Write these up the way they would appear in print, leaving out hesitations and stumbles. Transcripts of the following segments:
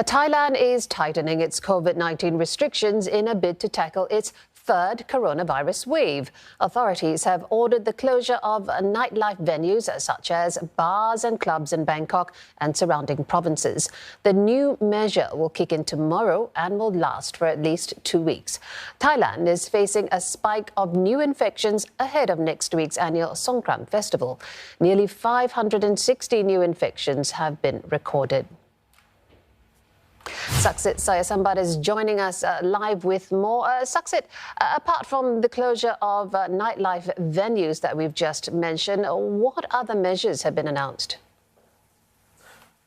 Thailand is tightening its COVID-19 restrictions in a bid to tackle its third coronavirus wave. Authorities have ordered the closure of nightlife venues such as bars and clubs in Bangkok and surrounding provinces. The new measure will kick in tomorrow and will last for at least 2 weeks. Thailand is facing a spike of new infections ahead of next week's annual Songkran festival. Nearly 560 new infections have been recorded. Saksit Sayasambat is joining us live with more. Saksit, apart from the closure of nightlife venues that we've just mentioned, what other measures have been announced?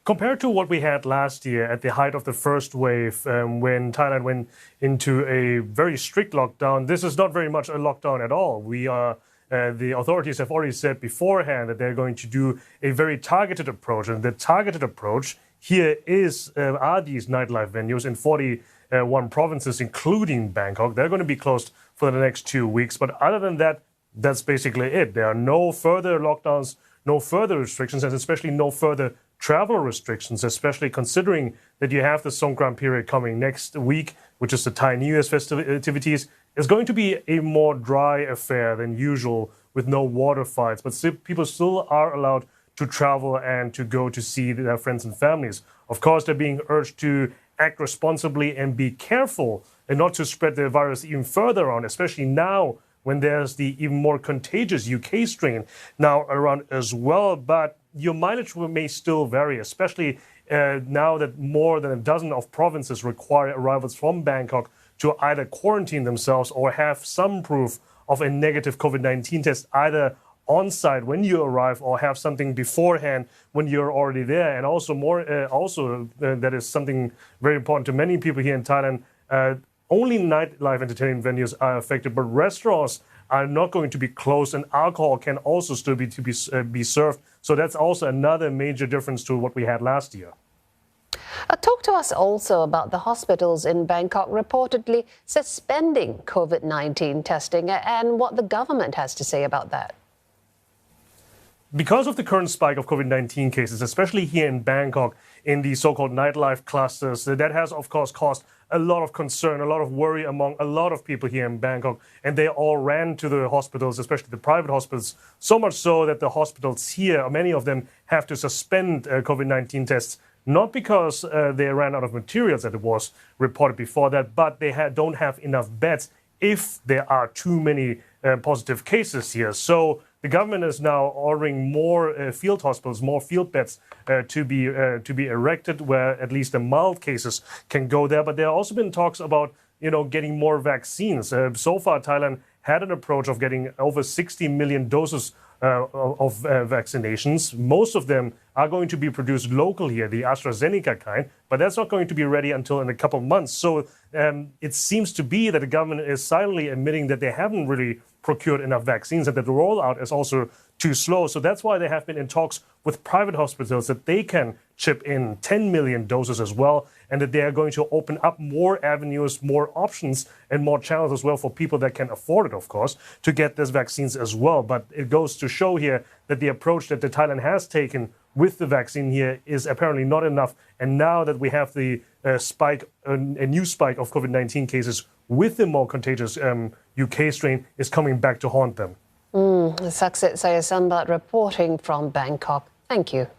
Compared to what we had last year at the height of the first wave, when Thailand went into a very strict lockdown, this is not very much a lockdown at all. The authorities have already said beforehand that they're going to do a very targeted approach, and the targeted approach here are these nightlife venues in 41 provinces, including Bangkok. They're going to be closed for the next 2 weeks. But other than that, that's basically it. There are no further lockdowns, no further restrictions, and especially no further travel restrictions, especially considering that you have the Songkran period coming next week, which is the Thai New Year's festivities. It's going to be a more dry affair than usual with no water fights, but people still are allowed to travel and to go to see their friends and families. Of course, they're being urged to act responsibly and be careful and not to spread the virus even further on, especially now when there's the even more contagious UK strain now around as well. But your mileage may still vary, especially now that more than a dozen of provinces require arrivals from Bangkok to either quarantine themselves or have some proof of a negative COVID-19 test, either on-site when you arrive or have something beforehand when you're already there. And also that is something very important to many people here in Thailand. Only nightlife entertainment venues are affected, but restaurants are not going to be closed, and alcohol can also still be served. So that's also another major difference to what we had last year. Talk to us also about the hospitals in Bangkok reportedly suspending COVID-19 testing and what the government has to say about that. Because of the current spike of COVID-19 cases, especially here in Bangkok, in the so-called nightlife clusters, that has, of course, caused a lot of concern, a lot of worry among a lot of people here in Bangkok. And they all ran to the hospitals, especially the private hospitals, so much so that the hospitals here, many of them, have to suspend COVID-19 tests, not because they ran out of materials, as it was reported before that, but they don't have enough beds if there are too many positive cases here. So the government is now ordering more field hospitals, more field beds to be erected, where at least the mild cases can go there. But there have also been talks about getting more vaccines. So far, Thailand had an approach of getting over 60 million doses of vaccinations. Most of them are going to be produced locally here, the AstraZeneca kind, but that's not going to be ready until in a couple of months. So it seems to be that the government is silently admitting that they haven't really procured enough vaccines and that the rollout is also too slow. So that's why they have been in talks with private hospitals that they can chip in 10 million doses as well, and that they are going to open up more avenues, more options, and more channels as well for people that can afford it, of course, to get these vaccines as well. But it goes to show here that the approach that Thailand has taken with the vaccine here is apparently not enough. And now that we have the a new spike of COVID-19 cases with the more contagious UK strain is coming back to haunt them. Saksit Sayasambat reporting from Bangkok. Thank you.